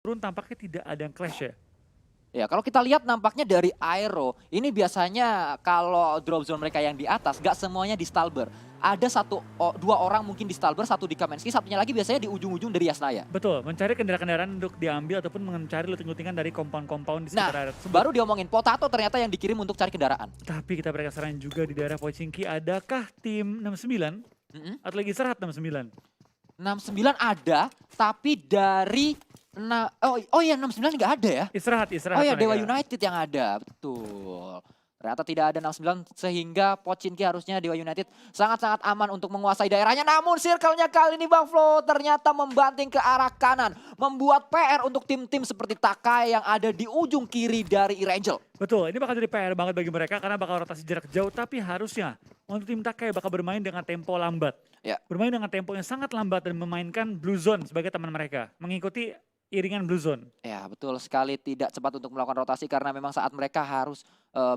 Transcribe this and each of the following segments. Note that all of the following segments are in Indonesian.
turun tampaknya tidak ada yang clash ya. Ya, kalau kita lihat nampaknya dari Aero, ini biasanya kalau drop zone mereka yang di atas, nggak semuanya di Stalber. Ada dua orang mungkin di Stalber, satu di Kamensky, satunya lagi biasanya di ujung-ujung dari Yasnaya. Betul, mencari kendaraan-kendaraan untuk diambil ataupun mencari looting-lootingan dari compound-compound di Nah, sekitar area tersebut. baru diomongin, Potato ternyata yang dikirim untuk cari kendaraan. Tapi kita penasaran juga di daerah Pochinki, adakah tim 69 Mm-mm. atau lagi Serhat 69? 69 ada, tapi dari... oh iya 69 nggak ada ya? Istirahat Oh ya, Dewa mereka. United yang ada, betul. Ternyata tidak ada 69 sehingga Pochinki harusnya Dewa United sangat-sangat aman untuk menguasai daerahnya. Namun circle-nya kali ini Bang Flo ternyata membanting ke arah kanan. Membuat PR untuk tim-tim seperti Takai yang ada di ujung kiri dari Irangel. Betul, ini bakal jadi PR banget bagi mereka karena bakal rotasi jarak jauh. Tapi harusnya untuk tim Takai bakal bermain dengan tempo lambat. Ya. Bermain dengan tempo yang sangat lambat dan memainkan Blue Zone sebagai teman mereka. Mengikuti iringan Blue Zone. Ya, betul sekali, tidak cepat untuk melakukan rotasi karena memang saat mereka harus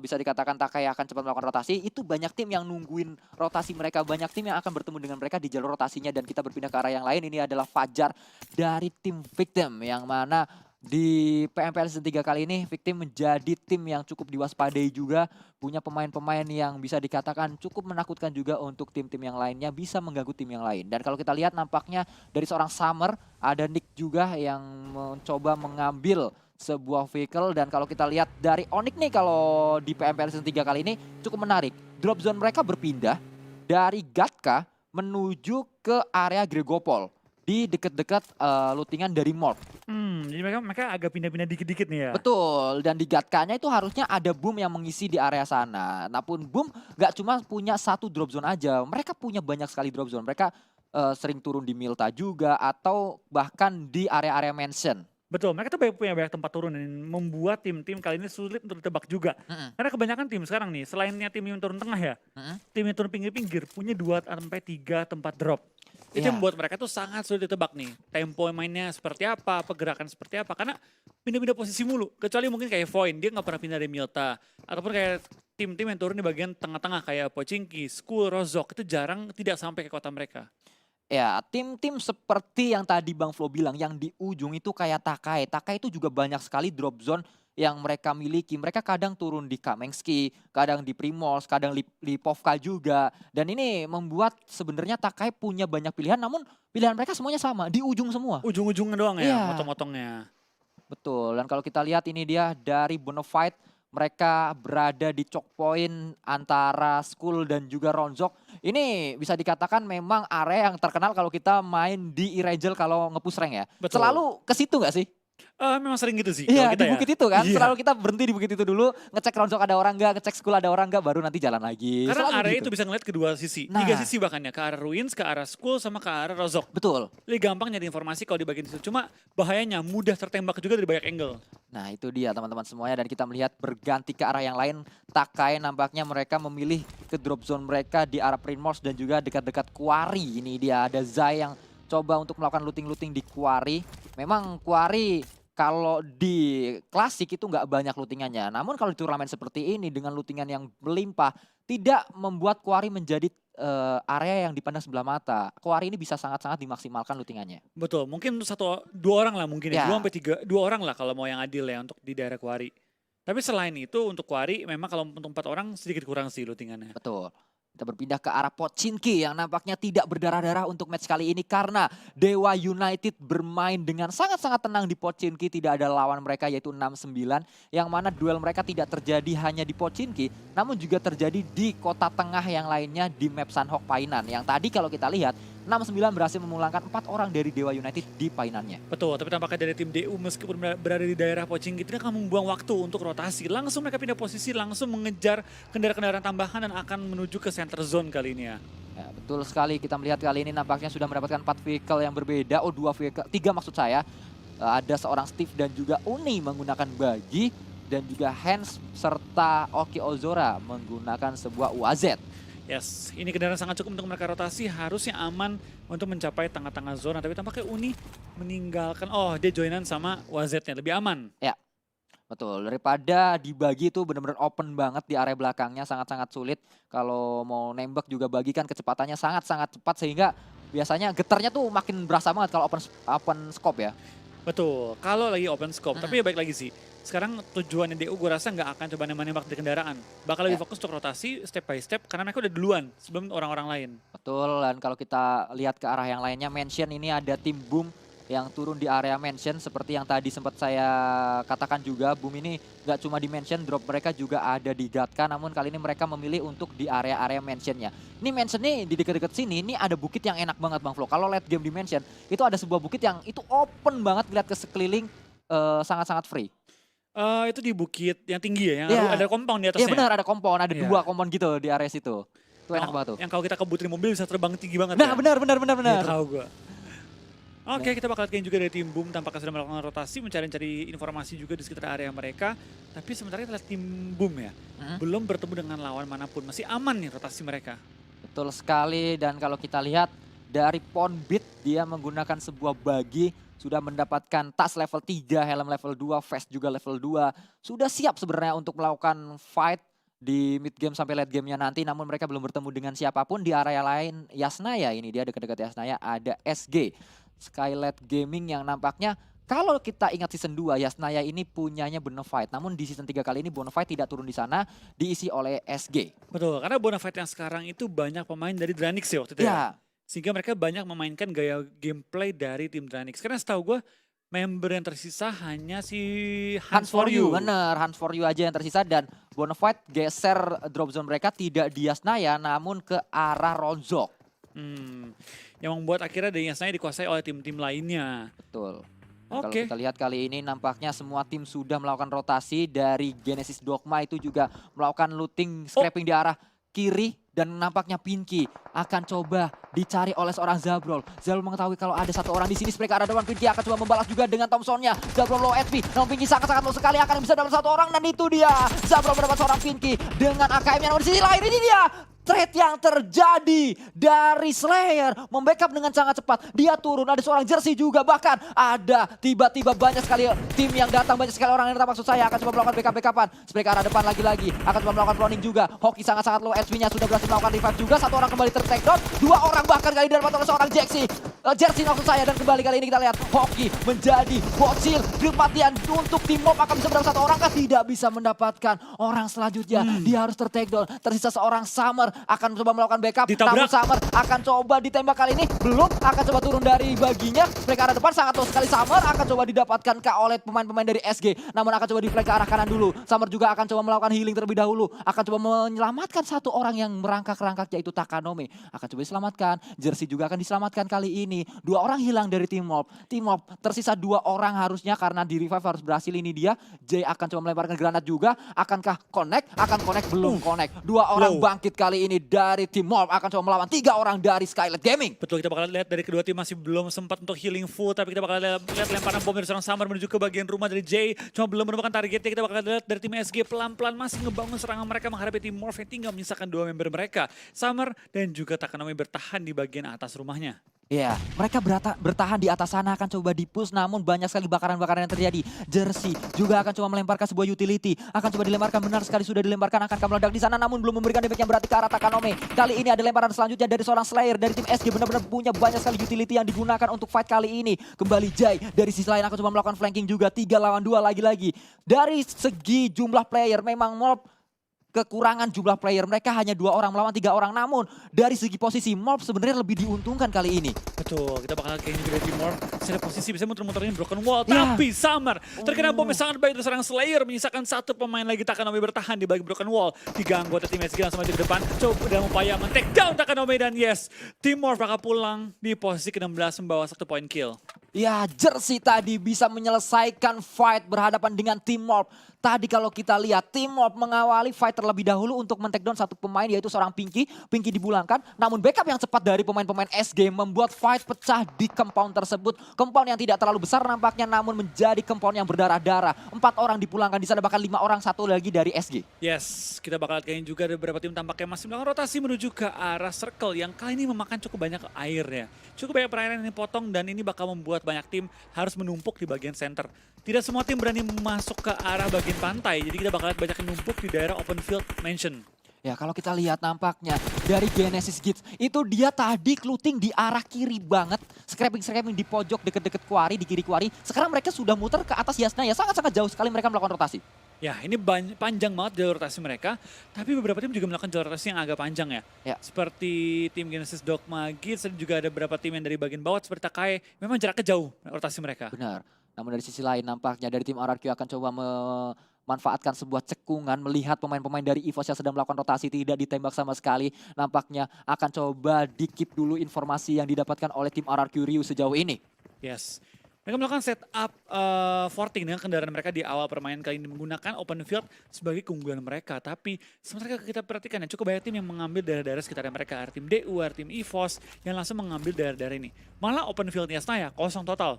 bisa dikatakan Takai akan cepat melakukan rotasi, itu banyak tim yang nungguin rotasi mereka, banyak tim yang akan bertemu dengan mereka di jalur rotasinya dan kita berpindah ke arah yang lain. Ini adalah Fajar dari tim Victim yang mana di PMPL Season 3 kali ini Victim menjadi tim yang cukup diwaspadai juga, punya pemain-pemain yang bisa dikatakan cukup menakutkan juga untuk tim-tim yang lainnya, bisa mengganggu tim yang lain. Dan kalau kita lihat nampaknya dari seorang Summer, ada Nick juga yang mencoba mengambil sebuah vehicle. Dan kalau kita lihat dari Onyx nih, kalau di PMPL Season 3 kali ini cukup menarik. Drop zone mereka berpindah dari Gatka menuju ke area Gregopol di dekat-dekat lootingan dari Morph. Jadi mereka agak pindah-pindah dikit-dikit nih ya. Betul, dan di Gatkanya itu harusnya ada Boom yang mengisi di area sana. Namun Boom nggak cuma punya satu drop zone aja, mereka punya banyak sekali drop zone. Mereka sering turun di Milta juga atau bahkan di area-area mansion. Betul, mereka tuh punya banyak tempat turun dan membuat tim-tim kali ini sulit untuk ditebak juga. Mm-mm. Karena kebanyakan tim sekarang nih, selainnya tim yang turun tengah ya, Mm-mm. tim yang turun pinggir-pinggir punya 2 sampai 3 tempat drop. Itu Iya. yang membuat mereka tuh sangat sulit ditebak nih. Tempo mainnya seperti apa, pergerakan seperti apa. Karena pindah-pindah posisi mulu. Kecuali mungkin kayak Void, dia nggak pernah pindah dari Milta. Ataupun kayak tim-tim yang turun di bagian tengah-tengah kayak Pochinki, Skull, Rozok. Itu jarang tidak sampai ke kota mereka. Ya, tim-tim seperti yang tadi Bang Flo bilang, yang di ujung itu kayak Takai. Takai itu juga banyak sekali drop zone yang mereka miliki. Mereka kadang turun di Kamensky, kadang di Primoz, kadang Lipovka juga. Dan ini membuat sebenarnya Takai punya banyak pilihan, namun pilihan mereka semuanya sama, di ujung semua. Ujung-ujungnya doang ya, Iya. motong-motongnya. Betul, dan kalau kita lihat ini dia dari Bonafide, mereka berada di choke point antara Skull dan juga Ronzok. Ini bisa dikatakan memang area yang terkenal kalau kita main di Irangel kalau nge-push rank ya. Betul. Selalu ke situ nggak sih? Memang sering gitu sih Iya, kalau kita di ya. bukit itu kan. Iya. Selalu kita berhenti di bukit itu dulu, ngecek Ronzok ada orang nggak, ngecek Skull ada orang nggak, baru nanti jalan lagi. Karena Selalu area gitu. itu bisa ngeliat kedua sisi, Nah. 3 sisi bahkan ya, ke arah Ruins, ke arah Skull, sama ke arah Rozok. Betul. Lebih gampang nyari informasi kalau di bagian situ. Cuma bahayanya mudah tertembak juga dari banyak angle. Nah itu dia teman-teman semuanya, dan kita melihat berganti ke arah yang lain. Takai nampaknya mereka memilih ke drop zone mereka di arah Primorse dan juga dekat-dekat Quarry. Ini dia ada Zai yang coba untuk melakukan looting-looting di Quarry. Memang Quarry kalau di klasik itu nggak banyak lootingannya. Namun kalau di turnamen seperti ini dengan lootingan yang melimpah, tidak membuat Quarry menjadi area yang dipandang sebelah mata. Quarry ini bisa sangat-sangat dimaksimalkan lootingannya. Betul, mungkin 1-2 orang lah mungkin ya, Ya. 2-3, 2 orang lah kalau mau yang adil ya untuk di daerah Quarry. Tapi selain itu untuk Quarry memang kalau untuk 4 orang sedikit kurang sih lootingannya. Betul. Kita berpindah ke arah Pochinki yang nampaknya tidak berdarah-darah untuk match kali ini karena Dewa United bermain dengan sangat-sangat tenang di Pochinki. Tidak ada lawan mereka yaitu 69 yang mana duel mereka tidak terjadi hanya di Pochinki namun juga terjadi di kota tengah yang lainnya di map Sanhok Painan. Yang tadi kalau kita lihat 69 berhasil memulangkan 4 orang dari Dewa United di painannya. Betul, tapi tampaknya dari tim DU meskipun berada di daerah Pochinki itu akan membuang waktu untuk rotasi. Langsung mereka pindah posisi, langsung mengejar kendaraan-kendaraan tambahan dan akan menuju ke center zone kali ini ya. Ya, betul sekali, kita melihat kali ini nampaknya sudah mendapatkan 4 vehicle yang berbeda. 2 vehicle, 3 maksud saya. Ada seorang Steve dan juga Uni menggunakan bagi, dan juga Hans serta Oki Ozora menggunakan sebuah UAZ. Yes, ini kendaraan sangat cukup untuk mereka rotasi, harusnya aman untuk mencapai tengah-tengah zona. Tapi tampaknya Uni meninggalkan, dia joinan sama WZ-nya, lebih aman. Ya, betul. Daripada dibagi itu benar-benar open banget di area belakangnya, sangat-sangat sulit. Kalau mau nembak juga bagi kan kecepatannya sangat-sangat cepat sehingga biasanya getarnya tuh makin berasa banget kalau open scope ya. Betul, kalau lagi open scope. Tapi ya baik lagi sih, sekarang tujuannya DU gue rasa nggak akan coba nembak-nembak di kendaraan. Bakal lebih Ya. fokus untuk rotasi step by step karena mereka udah duluan sebelum orang-orang lain. Betul, dan kalau kita lihat ke arah yang lainnya, Mansion ini ada tim Boom yang turun di area Mansion. Seperti yang tadi sempat saya katakan juga, Boom ini nggak cuma di Mansion, drop mereka juga ada di Gatka. Namun kali ini mereka memilih untuk di area-area Mansionnya. Ini Mansion nih di dekat-dekat sini, ini ada bukit yang enak banget Bang Flo. Kalau late game di Mansion, itu ada sebuah bukit yang itu open banget, lihat ke sekeliling, sangat-sangat free. Itu di bukit yang tinggi ya, yang Iya. ada compound di Iya atasnya. benar, ada kompon, ada Iya. 2 kompon gitu di area situ. Itu enak banget tuh. Yang kalau kita kebutin mobil bisa terbang tinggi banget Nah ya. benar. Iya, tahu gue. Oke, kita bakal lihat juga dari tim Boom tampaknya sudah melakukan rotasi, mencari-cari informasi juga di sekitar area mereka. Tapi sementara kita lihat tim Boom ya, belum bertemu dengan lawan manapun. Masih aman nih rotasi mereka. Betul sekali, dan kalau kita lihat dari Ponbit, dia menggunakan sebuah bagi, sudah mendapatkan tas level 3, helm level 2, vest juga level 2. Sudah siap sebenarnya untuk melakukan fight di mid game sampai late gamenya nanti, namun mereka belum bertemu dengan siapapun. Di area lain, Yasnaya ini dia dekat-dekat Yasnaya ada SG. Skylight Gaming yang nampaknya kalau kita ingat season 2, Yasnaya ini punyanya Bonafide. Namun di season 3 kali ini Bonafide tidak turun di sana, diisi oleh SG. Betul, karena Bonafide yang sekarang itu banyak pemain dari Dranix ya waktu itu ya. Ya, Sehingga mereka banyak memainkan gaya gameplay dari tim Dranix. Karena setahu gue member yang tersisa hanya si Hans for You, bener. Hans for You aja yang tersisa, dan Bonafide geser drop zone mereka tidak di Yasnaya namun ke arah Ronzok. Yang membuat akhirnya dari Yasnaya dikuasai oleh tim-tim lainnya. Betul. Kalau Oke. kita lihat kali ini nampaknya semua tim sudah melakukan rotasi. Dari Genesis Dogma itu juga melakukan looting, scrapping di arah kiri. Dan nampaknya Pinky akan coba dicari oleh seorang Zabrol. Zabrol mengetahui kalau ada satu orang di sini. Mereka ada depan, Pinky akan coba membalas juga dengan Thompsonnya. Zabrol low HP, namun Pinky sangat-sangat low sekali, akan bisa dapat satu orang. Dan itu dia, Zabrol mendapat seorang Pinky dengan AKM-nya. Namun di sisi lain ini dia trade yang terjadi dari Slayer, membackup dengan sangat cepat. Dia turun, ada seorang jersey juga, bahkan ada tiba-tiba banyak sekali tim yang datang, banyak sekali orang yang datang. Maksud saya akan coba melakukan backup-backupan. Mereka arah depan lagi-lagi, akan coba melakukan cloning juga. Hoki sangat-sangat low HP-nya, sudah berhasil melakukan revive juga. Satu orang kembali ter-take down, 2 orang bahkan kali dapat oleh seorang jersey maksud saya. Dan kembali kali ini kita lihat Hoki menjadi bocil. Kematian untuk tim Mob akan bisa mendapat satu orang, kan tidak bisa mendapatkan orang selanjutnya. Dia harus ter-take down. Tersisa seorang Summer, akan coba melakukan backup. Ditabrak. Namun Summer akan coba ditembak kali ini. Belum, akan coba turun dari baginya. Mereka arah depan sangat low sekali. Summer akan coba didapatkan oleh pemain-pemain dari SG. Namun akan coba di-flank ke arah kanan dulu. Summer juga akan coba melakukan healing terlebih dahulu. Akan coba menyelamatkan satu orang yang merangkak-rangkak, yaitu Takanome. Akan coba diselamatkan. Jersey juga akan diselamatkan kali ini. 2 orang hilang dari tim Mob. Tim Mob tersisa 2 orang harusnya, karena di revive harus berhasil ini dia. Jay akan coba melemparkan granat juga. Akankah connect? Akan connect, belum connect. 2 orang bangkit kali ini dari tim Mob, akan coba melawan 3 orang dari Skylight Gaming. Betul, kita bakal lihat dari kedua tim masih belum sempat untuk healing full, tapi kita bakal lihat lemparan bom dari seorang Summer menuju ke bagian rumah dari Jay. Cuma belum menemukan targetnya. Kita bakal lihat dari tim SG pelan-pelan masih ngebangun serangan mereka menghadapi tim Morph yang tinggal menyisakan 2 member mereka. Summer dan juga Takanome bertahan di bagian atas rumahnya. Ya, mereka bertahan di atas sana, akan coba di-push, namun banyak sekali bakaran-bakaran yang terjadi. Jersey juga akan coba melemparkan sebuah utility, akan coba dilemparkan, benar sekali sudah dilemparkan, akan meledak di sana, namun belum memberikan damage yang berarti ke arah Takanome. Kali ini ada lemparan selanjutnya dari seorang Slayer dari tim SG, benar-benar punya banyak sekali utility yang digunakan untuk fight kali ini. Kembali Jay dari sisi lain akan coba melakukan flanking juga, 3 lawan 2 lagi-lagi. Dari segi jumlah player memang Mob kekurangan jumlah player, mereka hanya 2 orang melawan 3 orang, namun dari segi posisi Mob sebenarnya lebih diuntungkan kali ini. Betul, kita bakal kayaknya juga dari tim Morph secara posisi bisa muter-muterin broken wall, Ya. tapi Summer terkena bom yang sangat baik dari seorang Slayer, menyisakan 1 pemain lagi. Takanome bertahan di bagian broken wall, 3 anggota tim SG langsung maju ke depan, coba dalam upaya men-take down Takanome, dan yes, tim Morph bakal pulang di posisi ke-16 membawa 1 point kill. Ya, Jersey tadi bisa menyelesaikan fight berhadapan dengan tim Mob. Tadi kalau kita lihat, tim Mob mengawali fight terlebih dahulu untuk men-take down 1 pemain, yaitu seorang Pinky. Pinky dibulangkan, namun backup yang cepat dari pemain-pemain SG membuat fight pecah di compound tersebut. Compound yang tidak terlalu besar nampaknya, namun menjadi compound yang berdarah-darah. 4 orang dipulangkan di sana, bahkan 5 orang, 1 lagi dari SG. Yes, kita bakal kayaknya juga ada beberapa tim tampaknya masih melakukan rotasi menuju ke arah circle yang kali ini memakan cukup banyak air ya. Cukup banyak perairan yang dipotong, dan ini bakal membuat banyak tim harus menumpuk di bagian center. Tidak semua tim berani masuk ke arah bagian pantai, jadi kita bakal lihat banyak yang numpuk di daerah open field mansion. Ya kalau kita lihat nampaknya dari Genesis Kids itu dia tadi looting di arah kiri banget. Scraping-scraping di pojok deket-deket quarry, di kiri quarry. Sekarang mereka sudah muter ke atas Yasna ya, sangat-sangat jauh sekali mereka melakukan rotasi. Ya, ini panjang banget jalur rotasi mereka, tapi beberapa tim juga melakukan jalur rotasi yang agak panjang ya. Ya. Seperti tim Genesis Dogma Geats, dan juga ada beberapa tim yang dari bagian bawah seperti Takai, memang jaraknya jauh rotasi mereka. Benar. Namun dari sisi lain nampaknya dari tim RRQ akan coba memanfaatkan sebuah cekungan, melihat pemain-pemain dari EVOS yang sedang melakukan rotasi tidak ditembak sama sekali. Nampaknya akan coba di-keep dulu informasi yang didapatkan oleh tim RRQ Ryu sejauh ini. Yes. Mereka melakukan setup forting dengan kendaraan mereka di awal permainan kali ini menggunakan open field sebagai keunggulan mereka. Tapi sementara kita perhatikan ya cukup banyak tim yang mengambil daerah-daerah sekitarnya mereka. Ada tim DU, ada tim EVOS yang langsung mengambil daerah-daerah ini. Malah open field Yasna ya kosong total.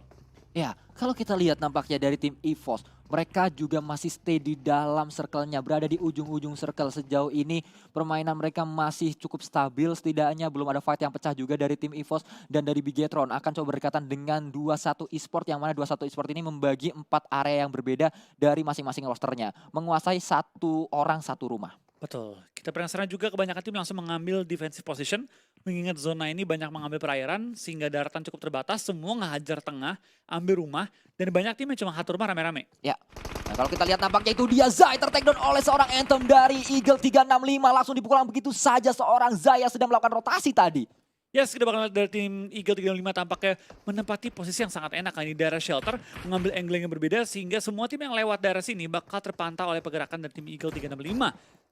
Ya, kalau kita lihat nampaknya dari tim EVOS, mereka juga masih stay di dalam circle-nya, berada di ujung-ujung circle. Sejauh ini permainan mereka masih cukup stabil, setidaknya belum ada fight yang pecah juga dari tim EVOS dan dari Bigetron. Akan coba berdekatan dengan 21 Esport, yang mana 21 Esport ini membagi 4 area yang berbeda dari masing-masing rosternya. Menguasai satu orang satu rumah. Betul. Kita penasaran juga kebanyakan tim langsung mengambil defensive position. Mengingat zona ini banyak mengambil perairan sehingga daratan cukup terbatas. Semua ngehajar tengah, ambil rumah. Dan banyak tim yang cuma satu rumah rame-rame. Ya, nah kalau kita lihat nampaknya itu dia Zai tertakedown oleh seorang Anthem dari Eagle 365. Langsung dipukulan begitu saja seorang Zai yang sedang melakukan rotasi tadi. Yes, kita bakal lihat dari tim Eagle 365 tampaknya menempati posisi yang sangat enak di daerah shelter, mengambil angle yang berbeda sehingga semua tim yang lewat daerah sini bakal terpantau oleh pergerakan dari tim Eagle 365.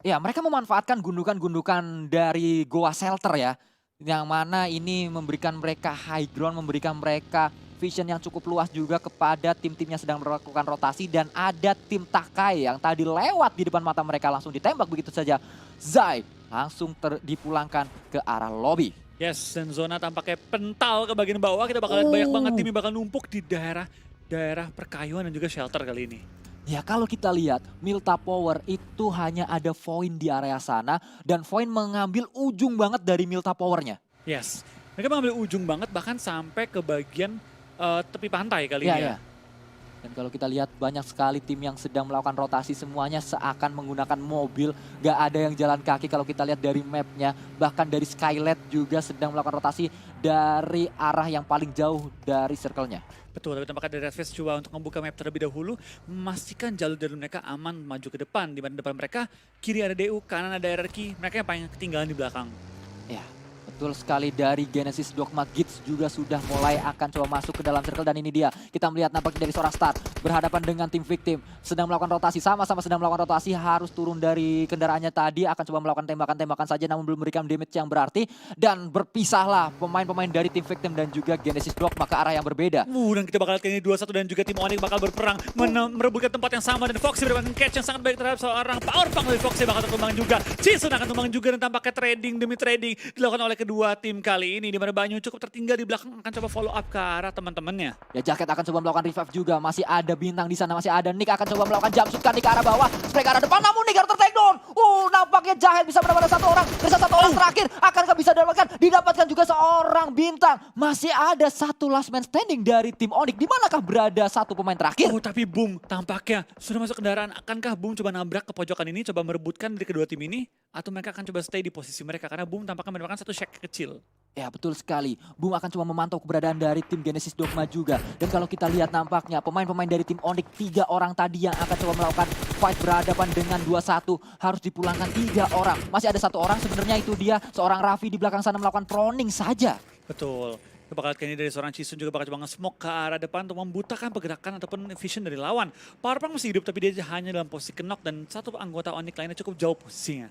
Ya, mereka memanfaatkan gundukan-gundukan dari Goa Shelter ya. Yang mana ini memberikan mereka high ground, memberikan mereka vision yang cukup luas juga kepada tim-tim yang sedang melakukan rotasi. Dan ada tim Takai yang tadi lewat di depan mata mereka langsung ditembak begitu saja. Zai langsung dipulangkan ke arah lobby. Yes, dan zona tampaknya pental ke bagian bawah. Kita bakal lihat banyak banget tim yang bakal numpuk di daerah perkayuan dan juga shelter kali ini. Ya kalau kita lihat Milta Power itu hanya ada Voin di area sana dan Voin mengambil ujung banget dari Milta Powernya. Yes, mereka mengambil ujung banget bahkan sampai ke bagian tepi pantai kali Ya, ini ya. ya. Dan kalau kita lihat banyak sekali tim yang sedang melakukan rotasi semuanya seakan menggunakan mobil. Gak ada yang jalan kaki kalau kita lihat dari mapnya. Bahkan dari Skylet juga sedang melakukan rotasi dari arah yang paling jauh dari circle-nya. Betul, tapi tampaknya dari Redface coba untuk membuka map terlebih dahulu, memastikan jalur dari mereka aman maju ke depan. Di mana depan mereka, kiri ada DU, kanan ada RRQ, mereka yang paling ketinggalan di belakang. Ya, betul sekali dari Genesis Dogma Kids juga sudah mulai akan coba masuk ke dalam circle dan ini dia. Kita melihat nampaknya dari seorang start berhadapan dengan tim victim. Sedang melakukan rotasi, sama-sama sedang melakukan rotasi, harus turun dari kendaraannya tadi, akan coba melakukan tembakan-tembakan saja namun belum memberikan damage yang berarti. Dan berpisahlah pemain-pemain dari tim victim dan juga Genesis Dogma ke arah yang berbeda. Dan kita bakal lihat kali ini 2-1 dan juga tim Onyx bakal berperang merebutkan tempat yang sama dan Foxy mendapatkan catch yang sangat baik terhadap seorang power punk dari Foxy bakal tumbang juga. Jason akan tumbang juga dan tampaknya trading demi trading dilakukan oleh kedua tim kali ini di mana Banyu cukup tertinggal di belakang akan coba follow up ke arah teman-temannya. Ya Jacket akan coba melakukan revive juga, masih ada bintang di sana, masih ada Nick akan coba melakukan jumpsuit kan ke arah bawah, spray ke arah depan namun Nick harus tertakedown. Nampaknya Jacket bisa mendapatkan satu orang, bisa satu orang terakhir, akankah bisa didapatkan juga seorang bintang. Masih ada satu last man standing dari tim Onyx, di manakah berada satu pemain terakhir? Tapi Boom tampaknya sudah masuk kendaraan, akankah Boom coba nabrak ke pojokan ini, coba merebutkan dari kedua tim ini, atau mereka akan coba stay di posisi mereka karena Boom tampaknya mendapatkan satu shack kecil. Ya betul sekali, Boom akan coba memantau keberadaan dari tim Genesis Dogma juga. Dan kalau kita lihat nampaknya pemain-pemain dari tim Onyx 3 orang tadi yang akan coba melakukan fight berhadapan dengan 2-1 harus dipulangkan 3 orang. Masih ada satu orang sebenarnya itu dia seorang Raffi di belakang sana melakukan proning saja. Betul. Kita bakal lihat ini dari seorang Chisun juga bakal coba nge-smoke ke arah depan untuk membutakan pergerakan ataupun vision dari lawan. Powerpunk masih hidup tapi dia hanya dalam posisi knock dan satu anggota Onyx lainnya cukup jauh posisinya.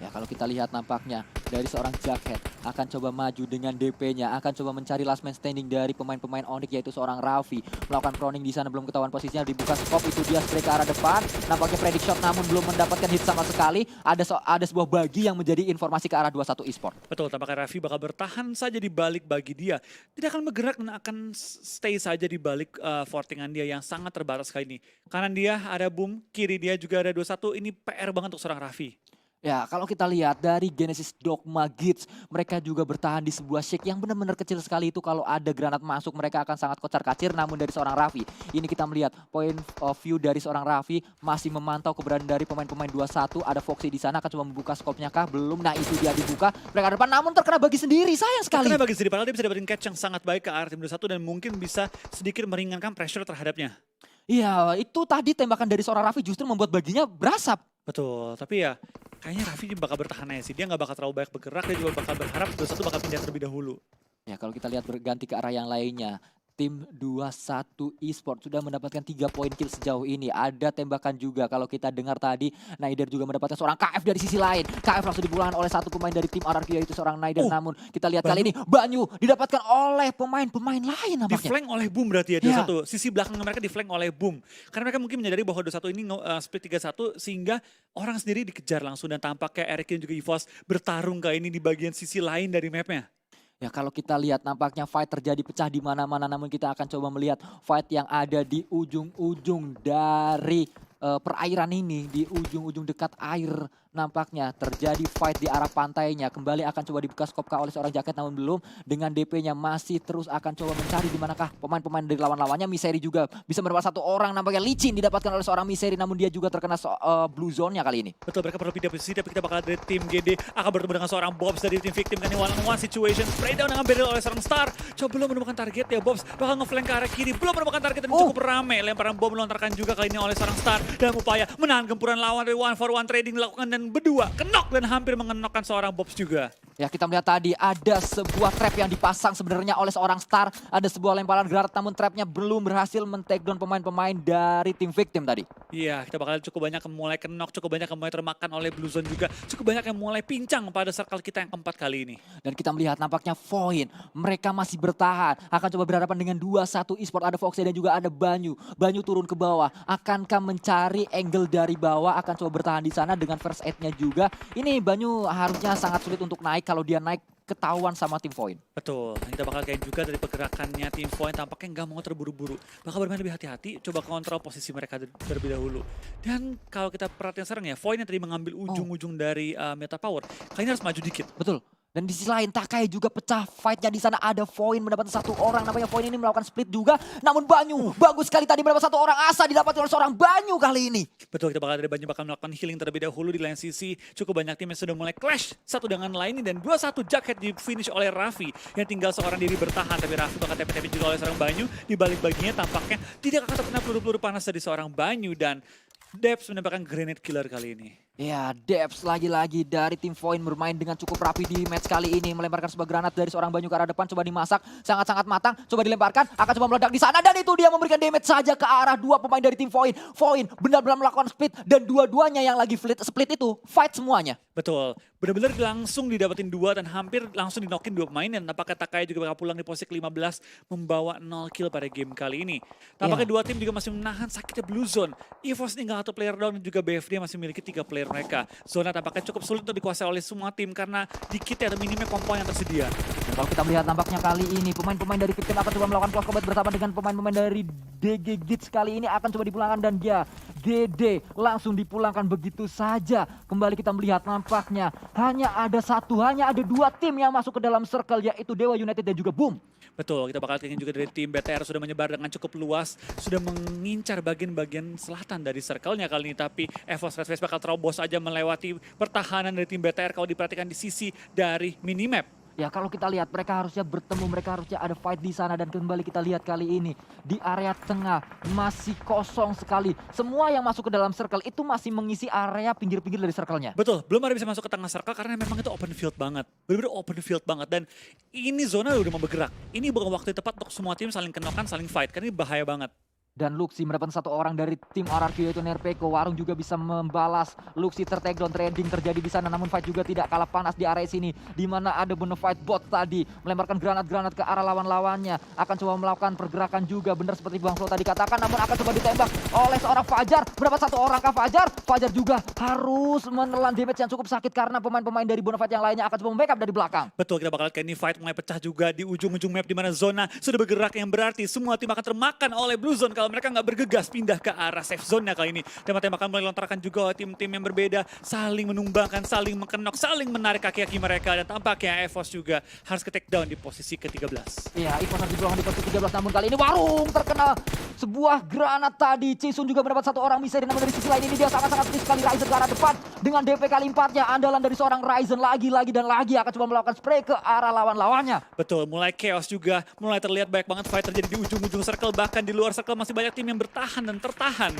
Ya kalau kita lihat nampaknya dari seorang Jughead akan coba maju dengan DP-nya, akan coba mencari last man standing dari pemain-pemain Onyx yaitu seorang Raffi. Melakukan proning di sana belum ketahuan posisinya, dibuka scope itu dia spray ke arah depan. Nampaknya predict shot namun belum mendapatkan hit sama sekali. Ada sebuah bagi yang menjadi informasi ke arah 21 Esport. Betul, tampaknya Raffi bakal bertahan saja di balik bagi dia. Tidak akan bergerak dan akan stay saja di balik fortingan dia yang sangat terbatas kali ini. Kanan dia ada Boom, kiri dia juga ada 21, ini PR banget untuk seorang Raffi. Ya, kalau kita lihat dari Genesis Dogma Gits, mereka juga bertahan di sebuah shake yang benar-benar kecil sekali itu kalau ada granat masuk mereka akan sangat kocar-kacir namun dari seorang Raffi. Ini kita melihat point of view dari seorang Raffi masih memantau keberadaan dari pemain-pemain 21, ada Foxy di sana akan coba membuka skopnya kah? Belum. Nah, itu dia dibuka. Mereka depan namun terkena bagi sendiri. Sayang sekali. Karena bagi sendiri, padahal dia bisa dapetin catch yang sangat baik ke arah tim 21 dan mungkin bisa sedikit meringankan pressure terhadapnya. Iya, itu tadi tembakan dari seorang Raffi justru membuat baginya berasap. Betul, tapi ya kayaknya Raffi bakal bertahan aja sih. Dia nggak bakal terlalu banyak bergerak, dia juga bakal berharap 21 bakal pindah terlebih dahulu. Ya, kalau kita lihat berganti ke arah yang lainnya. Tim 21 Esport sudah mendapatkan 3 poin kill sejauh ini. Ada tembakan juga kalau kita dengar tadi. Naider juga mendapatkan seorang KF dari sisi lain. KF langsung dipulangkan oleh satu pemain dari tim RRQ yaitu seorang Naider. Namun kita lihat kali ini Banyu didapatkan oleh pemain-pemain lain Di nampaknya. flank oleh Boom berarti ya Ya. 21. Sisi belakang mereka di flank oleh Boom. Karena mereka mungkin menyadari bahwa 21 ini split 3-1 sehingga orang sendiri dikejar langsung dan tampaknya Eric dan juga EVOS bertarung kali ini di bagian sisi lain dari mapnya. Ya, kalau kita lihat nampaknya fight terjadi pecah di mana-mana namun kita akan coba melihat fight yang ada di ujung-ujung dari perairan ini, di ujung-ujung dekat air nampaknya terjadi fight di arah pantainya. Kembali akan coba dibuka skopkah oleh seorang Jacket namun belum. Dengan DP-nya masih terus akan coba mencari di manakah pemain-pemain dari lawan-lawannya. Misery juga bisa mendapat satu orang nampaknya licin didapatkan oleh seorang Misery namun dia juga terkena blue zone-nya kali ini. Betul, mereka perlu pindah posisi tapi kita bakal dari tim GD akan bertemu dengan seorang Bobs dari tim Victim kan ini one on one situation. Spray down dengan barrel oleh seorang Star. Coba belum menemukan target ya Bobs. Bakal ngeflank ke arah kiri. Belum menemukan target dan cukup rame. Lemparan bom melontarkan juga kali ini oleh seorang Star. Dalam upaya menahan gempuran lawan dari 1-for-1 trading dilakukan dan berdua kenok dan hampir mengenokkan seorang Bobs juga. Ya, kita melihat tadi ada sebuah trap yang dipasang sebenarnya oleh seorang Star. Ada sebuah lemparan granat namun trapnya belum berhasil men-take down pemain-pemain dari tim Victim tadi. Iya, kita bakal cukup banyak yang mulai kenok, cukup banyak yang mulai termakan oleh Blue Zone juga. Cukup banyak yang mulai pincang pada circle kita yang keempat kali ini. Dan kita melihat nampaknya Void, mereka masih bertahan. Akan coba berhadapan dengan 21 Esport, ada Foxy dan juga ada Banyu. Banyu turun ke bawah, akankah mencari angle dari bawah, akan coba bertahan di sana dengan first aid-nya juga. Ini Banyu harusnya sangat sulit untuk naik, kalau dia naik ketahuan sama tim Void. Betul, kita bakal kayak juga dari pergerakannya tim Void tampaknya nggak mau terburu-buru. Bakal bermain lebih hati-hati, coba kontrol posisi mereka terlebih dahulu. Dan kalau kita perhatikan sekarang ya, Void yang tadi mengambil ujung-ujung dari Meta Power, kayaknya harus maju dikit. Betul. Dan di sisi lain Takai juga pecah fight-nya di sana, ada Void mendapatkan satu orang namanya Void ini melakukan split juga. Namun Banyu bagus sekali tadi mendapat satu orang, asa didapatkan oleh seorang Banyu kali ini. Betul, kita bakal dari Banyu bakal melakukan healing terlebih dahulu di lain sisi. Cukup banyak tim yang sudah mulai clash satu dengan lain dan 21 Jacket di finish oleh Raffi yang tinggal seorang diri bertahan, tapi Raffi bakal tepe-tepe juga oleh seorang Banyu. Di balik baginya tampaknya tidak akan terkena peluru-peluru panas dari seorang Banyu dan Debs mendapatkan grenade killer kali ini. Ya, Debs lagi-lagi dari tim Void bermain dengan cukup rapi di match kali ini. Melemparkan sebuah granat dari seorang Banyu ke arah depan. Coba dimasak, sangat-sangat matang. Coba dilemparkan, akan coba meledak di sana. Dan itu dia memberikan damage saja ke arah dua pemain dari tim Void. Void benar-benar melakukan split. Dan dua-duanya yang lagi split itu, fight semuanya. Betul, benar-benar langsung didapetin dua dan hampir langsung dinokin dua pemain. Dan nampaknya Takai juga bakal pulang di posisi ke-15 membawa 0 kill pada game kali ini. Tampaknya dua tim juga masih menahan sakitnya Blue Zone. EVOS tinggal 1 player down dan juga BFD masih memiliki 3 player mereka. Zona tampaknya cukup sulit untuk dikuasai oleh semua tim karena dikit ya atau minimnya kompon yang tersedia. Dan kalau kita melihat nampaknya kali ini pemain-pemain dari Victim akan coba melakukan close combat bersama dengan pemain-pemain dari DG Gits kali ini akan coba dipulangkan dan dia GD langsung dipulangkan begitu saja. Kembali kita melihat nampaknya hanya ada dua tim yang masuk ke dalam circle yaitu Dewa United dan juga Boom. Betul, kita bakal ingin juga dari tim BTR sudah menyebar dengan cukup luas, sudah mengincar bagian-bagian selatan dari circle-nya kali ini. Tapi EVOS Red Face bakal terobos aja melewati pertahanan dari tim BTR kalau diperhatikan di sisi dari minimap. Ya, kalau kita lihat mereka harusnya bertemu, mereka harusnya ada fight di sana dan kembali kita lihat kali ini di area tengah masih kosong sekali. Semua yang masuk ke dalam circle itu masih mengisi area pinggir-pinggir dari circle-nya. Betul, belum ada bisa masuk ke tengah circle karena memang itu open field banget. Benar-benar open field banget dan ini zona udah mau bergerak. Ini bukan waktu yang tepat untuk semua tim saling kenokan, saling fight karena ini bahaya banget. Dan Luxi mendapatkan satu orang dari tim RRQ yaitu Nerpeko. Warung juga bisa membalas. Luxi tertakedown, trading terjadi di sana. Namun fight juga tidak kalah panas di area sini. Di mana ada Bonafide bot tadi. Melemparkan granat-granat ke arah lawan-lawannya. Akan coba melakukan pergerakan juga. Benar seperti Bang Flo tadi katakan. Namun akan coba ditembak oleh seorang Fajar. Mendapat satu orang kah Fajar? Fajar juga harus menelan damage yang cukup sakit. Karena pemain-pemain dari Bonafide yang lainnya akan coba membackup dari belakang. Betul, kita bakal kayak ini fight mulai pecah juga di ujung-ujung map di mana zona sudah bergerak yang berarti semua tim akan termakan oleh Blue Zone Circle. Mereka nggak bergegas pindah ke arah safe zone-nya kali ini. Tembak-tembakan mulai lontarkan juga oleh tim-tim yang berbeda. Saling menumbangkan, saling mengenok, saling menarik kaki-kaki mereka. Dan tampaknya EVOS juga harus ke take down di posisi ke-13. Iya, EVOS harus dibuang di posisi 13, namun kali ini Warung terkena sebuah granat tadi. Cisun juga mendapat satu orang miseri, namun dari sisi lain ini dia sangat-sangat kritis sekali. Ryzen ke arah depan dengan DP kali 4-nya. Andalan dari seorang Ryzen lagi-lagi dan lagi akan coba melakukan spray ke arah lawan-lawannya. Betul, mulai chaos juga, mulai terlihat banyak banget fight terjadi di ujung-ujung circle. Bahkan di luar circle masih banyak tim yang bertahan dan tertahan.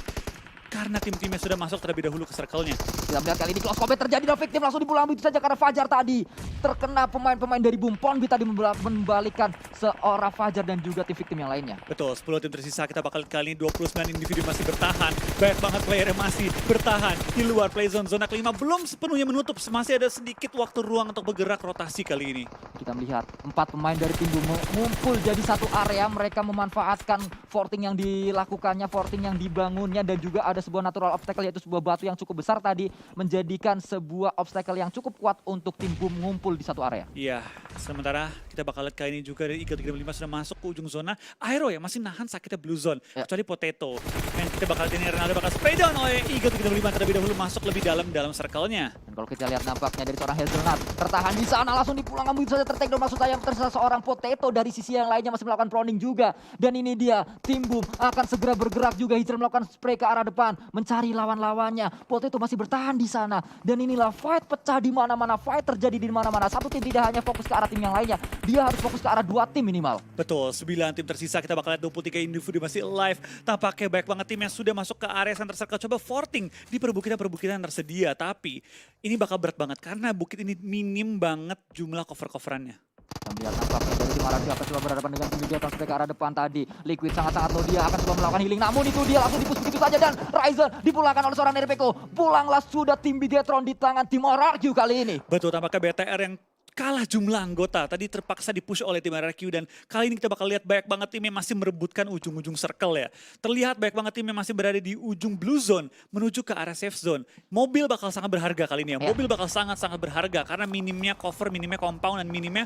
Karena tim-timnya sudah masuk terlebih dahulu ke circle-nya. Kita melihat kali ini close combat terjadi dan victim langsung dipulang begitu saja karena Fajar tadi terkena pemain-pemain dari Boom. Ponbi tadi membalikan seorang Fajar dan juga tim victim yang lainnya. Betul, 10 tim tersisa. Kita bakal kali ini 29 individu masih bertahan. Banyak banget player yang masih bertahan di luar play zone. Zona kelima belum sepenuhnya menutup. Masih ada sedikit waktu ruang untuk bergerak rotasi kali ini. Kita melihat 4 pemain dari tim Boom mengumpul jadi satu area. Mereka memanfaatkan forting yang dilakukannya, forting yang dibangunnya, dan juga ada sebuah natural obstacle yaitu sebuah batu yang cukup besar tadi menjadikan sebuah obstacle yang cukup kuat untuk tim Boom mengumpul di satu area. Iya, sementara kita bakal lihat kali ini juga dari Eagle 365 sudah masuk ke ujung zona. Aero ya masih nahan sakitnya Blue Zone, Ya. kecuali Potato. Dan kita bakal lihat ini Ronaldo bakal spray down oleh Eagle 365 terlebih dahulu masuk lebih dalam circle-nya. Dan kalau kita lihat nampaknya dari seorang Hazelnut tertahan di sana langsung dipulangkan begitu saja tertake down. Maksud saya tersisa seorang Potato dari sisi yang lainnya masih melakukan proning juga. Dan ini dia tim Boom akan segera bergerak juga. Hijrah melakukan spray ke arah depan mencari lawannya. Potato masih bertahan di sana dan inilah fight pecah di mana-mana, fight terjadi di mana-mana. Satu tim tidak hanya fokus ke arah tim yang lainnya, dia harus fokus ke arah 2 tim minimal. Betul, 9 tim tersisa. Kita bakal lihat 23 individu masih alive. Tampaknya banyak banget tim yang sudah masuk ke area center circle. Coba forting di perbukitan-perbukitan yang tersedia. Tapi ini bakal berat banget karena bukit ini minim banget jumlah cover-coverannya. Kita melihat nampaknya dari tim Arabi akan coba berhadapan dengan tim Bigeton sampai ke arah depan tadi. Liquid sangat-sangat low, dia akan coba melakukan healing. Namun itu dia langsung dipus begitu saja dan Ryzen dipulangkan oleh seorang Nerpeko. Pulanglah sudah tim Bigetron di tangan tim RRQ kali ini. Betul, tampaknya BTR yang kalah jumlah anggota. Tadi terpaksa dipush oleh tim RRQ dan kali ini kita bakal lihat banyak banget tim yang masih merebutkan ujung-ujung circle ya. Terlihat banyak banget tim yang masih berada di ujung blue zone menuju ke arah safe zone. Mobil bakal sangat berharga kali ini ya. Mobil bakal sangat-sangat berharga karena minimnya cover, minimnya compound, dan minimnya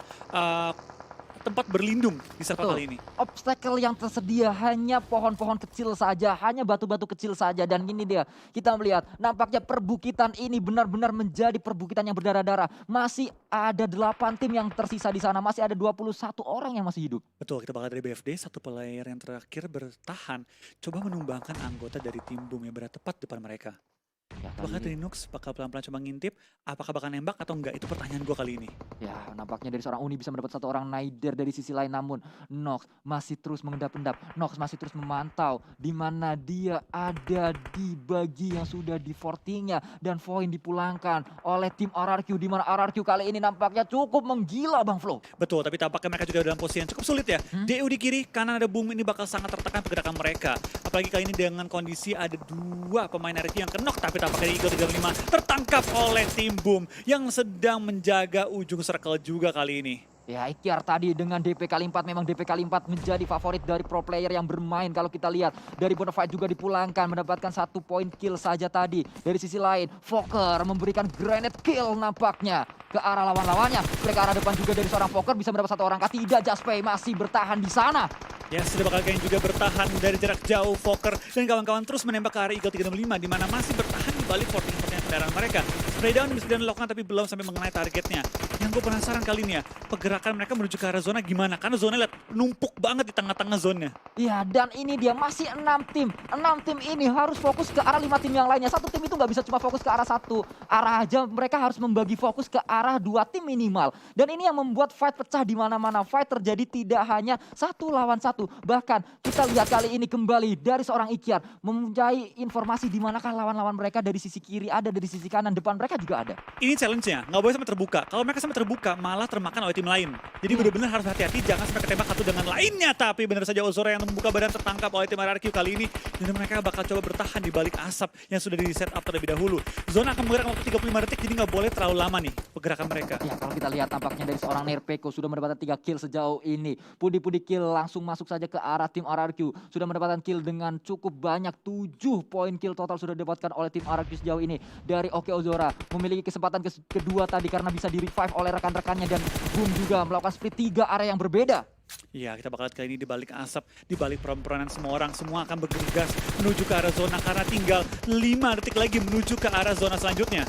tempat berlindung di circle kali ini. Obstacle yang tersedia hanya pohon-pohon kecil saja, hanya batu-batu kecil saja. Dan ini dia, kita melihat nampaknya perbukitan ini benar-benar menjadi perbukitan yang berdarah-darah. Masih ada 8 tim yang tersisa di sana, masih ada 21 orang yang masih hidup. Betul, kita bakal dari BFD, satu player yang terakhir bertahan. Coba menumbangkan anggota dari tim Boom yang berada tepat depan mereka. Ya, Apakah kali ini, dari Nux bakal pelan-pelan coba ngintip, apakah bakal nembak atau enggak? Itu pertanyaan gue kali ini. ya nampaknya dari seorang Uni bisa mendapat satu orang Naider dari sisi lain. Namun Nox masih terus mengendap-endap. Nox masih terus memantau di mana dia ada di bagi yang sudah di fortingnya. Dan Void dipulangkan oleh tim RRQ. Di mana RRQ kali ini nampaknya cukup menggila Bang Flo. Betul, tapi tampaknya mereka juga dalam posisi yang cukup sulit ya. DU di kiri, kanan ada Boom, ini bakal sangat tertekan pergerakan mereka. Apalagi kali ini dengan kondisi ada 2 pemain RRQ yang kenok, tapi tampaknya Eagle 35 tertangkap oleh tim Boom yang sedang menjaga ujung circle juga kali ini. Ya, Ikyar tadi dengan DP kali 4, memang DP kali 4 menjadi favorit dari pro player yang bermain. Kalau kita lihat dari Bonafide juga dipulangkan, mendapatkan 1 poin kill saja tadi. Dari sisi lain, Fokker memberikan grenade kill nampaknya ke arah lawan-lawannya. Mereka arah depan juga dari seorang Fokker bisa mendapat 1 orang. Tidak, Jaspay masih bertahan di sana. Ya, sudah bakal kalian juga bertahan dari jarak jauh. Fokker dan kawan-kawan terus menembak ke arah Eagle 365 di mana masih bertahan di balik 14 kendaraan mereka. Spray down bisa dilakukan tapi belum sampai mengenai targetnya. Yang gue penasaran kali ini ya, pergerakan mereka menuju ke arah zona gimana? Karena zona lihat numpuk banget di tengah-tengah zonanya. Iya, dan ini dia masih 6 tim. 6 tim ini harus fokus ke arah 5 tim yang lainnya. Satu tim itu nggak bisa cuma fokus ke arah satu arah aja. Mereka harus membagi fokus ke arah 2 tim minimal. Dan ini yang membuat fight pecah di mana-mana. Fight terjadi tidak hanya 1 lawan 1. Bahkan kita lihat kali ini kembali dari seorang Ikyar mempunyai informasi di manakah lawan-lawan mereka. Dari sisi kiri ada, dari sisi kanan, depan mereka juga ada. Ini challenge-nya, nggak boleh sampai terbuka. Kalau mereka sampai terbuka, malah termakan oleh tim lain. Jadi benar-benar harus hati-hati, jangan sampai ketembak satu dengan lainnya. Tapi benar saja Ozora yang membuka badan tertangkap oleh tim RRQ kali ini. Dan mereka bakal coba bertahan di balik asap yang sudah di set up terlebih dahulu. Zona akan bergerak waktu 35 detik, jadi nggak boleh terlalu lama nih pergerakan mereka. Ya, kalau kita lihat tampaknya dari seorang Nerpeko sudah mendapatkan 3 kill sejauh ini. Pudi-pudi kill langsung masuk saja ke arah tim RRQ. Sudah mendapatkan kill dengan cukup banyak. 7 poin kill total sudah didapatkan oleh tim RRQ sejauh ini. Dari Oke Ozora memiliki kesempatan kedua tadi karena bisa di revive oleh rekan-rekannya. Dan Boom juga melakukan split 3 area yang berbeda. Iya, kita bakal lihat kali ini di balik asap, di balik peran-peranan semua orang, semua akan bergegas menuju ke arah zona karena tinggal 5 detik lagi menuju ke arah zona selanjutnya.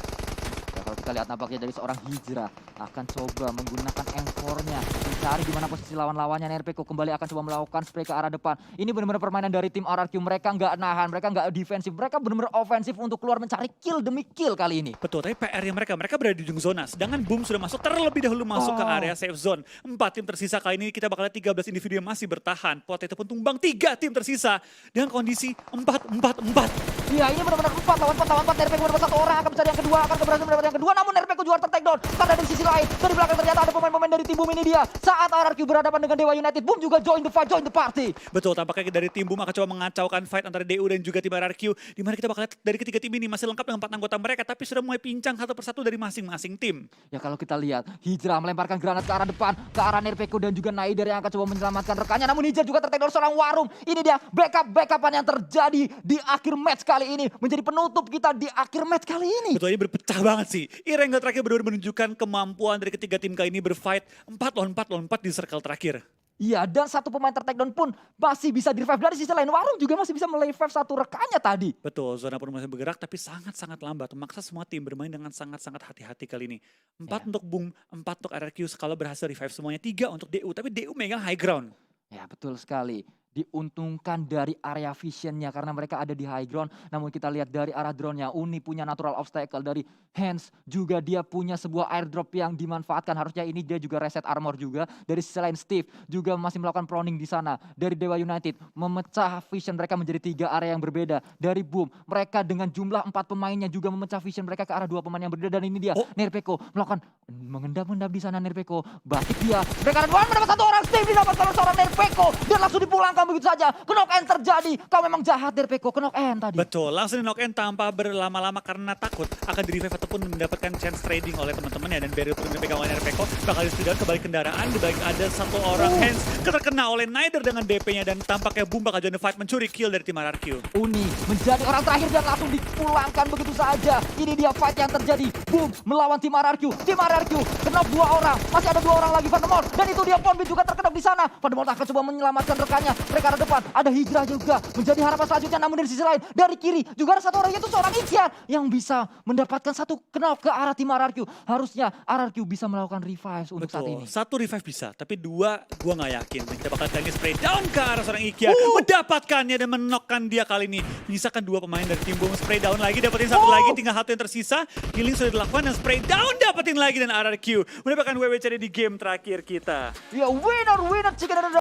Ya, kalau kita lihat nampaknya dari seorang Hijrah akan coba menggunakan M4-nya mencari di mana posisi lawan-lawannya. NRPK kembali akan coba melakukan spray ke arah depan. Ini benar-benar permainan dari tim RRQ. Mereka nggak nahan, mereka nggak defensif, mereka benar-benar ofensif untuk keluar mencari kill demi kill kali ini. Betul, tapi PR-nya mereka berada di ujung zona. Sedangkan Boom sudah masuk terlebih dahulu masuk ke area safe zone. 4 tim tersisa kali ini kita bakal lihat 13 individu yang masih bertahan. Potato pun tumbang 3 tim tersisa dengan kondisi 4-4-4. Ya, ini benar-benar 4 lawan 4 lawan 4. NRPK benar-benar satu orang akan mencari yang kedua, akan berhasil mendapat yang kedua. Namun NRPK juga ter-take down. Karena dari sisi lain, dari belakang ternyata ada pemain-pemain dari tim Boom ini dia. Saat RRQ berhadapan dengan Dewa United, Boom juga join the fight, join the party. Betul, tampaknya dari tim Boom akan coba mengacaukan fight antara DU dan juga tim RRQ. Di mana kita bakal lihat dari ketiga tim ini masih lengkap dengan 4 anggota mereka, tapi sudah mulai pincang satu persatu dari masing-masing tim. Ya, kalau kita lihat, Hijrah melemparkan granat ke arah depan, ke arah NRPK dan juga Naider yang akan coba menyelamatkan rekannya. Namun Hijrah juga ter-take down seorang Warum. Ini dia backupan yang terjadi di akhir match kali ini. Menjadi penutup kita di akhir match kali ini. Betul, ini berpecah banget sih. Irengga terakhir benar-benar menunjukkan kemampuan dari ketiga tim kali ini berfight 4 lawan 4 di circle terakhir. Iya, dan satu pemain ter-take down pun masih bisa di-revive. Dari sisi lain, Warum juga masih bisa merevive satu rekannya tadi. Betul, zona pun masih bergerak tapi sangat-sangat lambat. Memaksa semua tim bermain dengan sangat-sangat hati-hati kali ini. 4 untuk Boom, 4 untuk RRQ. Kalau berhasil revive semuanya, 3 untuk DU. Tapi DU megang high ground. Ya, betul sekali. Diuntungkan dari area visionnya karena mereka ada di high ground. Namun kita lihat dari arah drone-nya, Uni punya natural obstacle. Dari Hands juga dia punya sebuah airdrop yang dimanfaatkan. Harusnya ini dia juga reset armor juga. Dari sisi lain Steve juga masih melakukan proning di sana. Dari Dewa United memecah vision mereka menjadi 3 area yang berbeda. Dari Boom, mereka dengan jumlah 4 pemainnya juga memecah vision mereka ke arah 2 pemain yang berbeda. Dan ini dia, Nerpeko melakukan mengendap-endap di sana. Nerpeko balik dia. Mereka ada mendapat 1 orang. Steve didapatkan oleh seorang Nerpeko dan langsung dipulangkan begitu saja. Knock end terjadi. Kau memang jahat Nerpeko. Knock end tadi. Betul, langsung di knock end tanpa berlama-lama karena takut akan di revive ataupun mendapatkan chance trading oleh teman-temannya. Dan barrier pun dipegang oleh Nerpeko. Bakal disetidakkan kembali kendaraan. Di balik ada 1 orang Hands terkena oleh Naider dengan DP-nya. Dan tampaknya Boom bakal join the fight mencuri kill dari tim RRQ. Uni menjadi orang terakhir dan langsung dipulangkan begitu saja. Ini dia fight yang terjadi. Boom melawan tim RRQ. Tim RRQ kena 2 orang. Masih ada 2 orang lagi Vandemort. Dan itu dia Ponbin juga terkena di sana. Vandemort akan coba menyelamatkan rekannya. Mereka ada depan. Ada Hijrah juga menjadi harapan selanjutnya. Namun dari sisi lain, dari kiri juga ada 1 orang yaitu seorang Ikhyan yang bisa mendapatkan 1 knock ke arah tim RRQ. Harusnya RRQ bisa melakukan revive untuk saat ini. 1 revive bisa, tapi 2 gua nggak yakin. Kita bakal tadi spray down ke arah seorang Ikhyan. Mendapatkannya dan menokkan dia kali ini. Menyisakan 2 pemain dari tim Boom. Spray down lagi, dapetin 1 lagi. Tinggal 1 yang tersisa. Healing sudah dilakukan dan spray down dapetin lagi dan RRQ mendapatkan WWCD di game terakhir kita. Ya winner chicken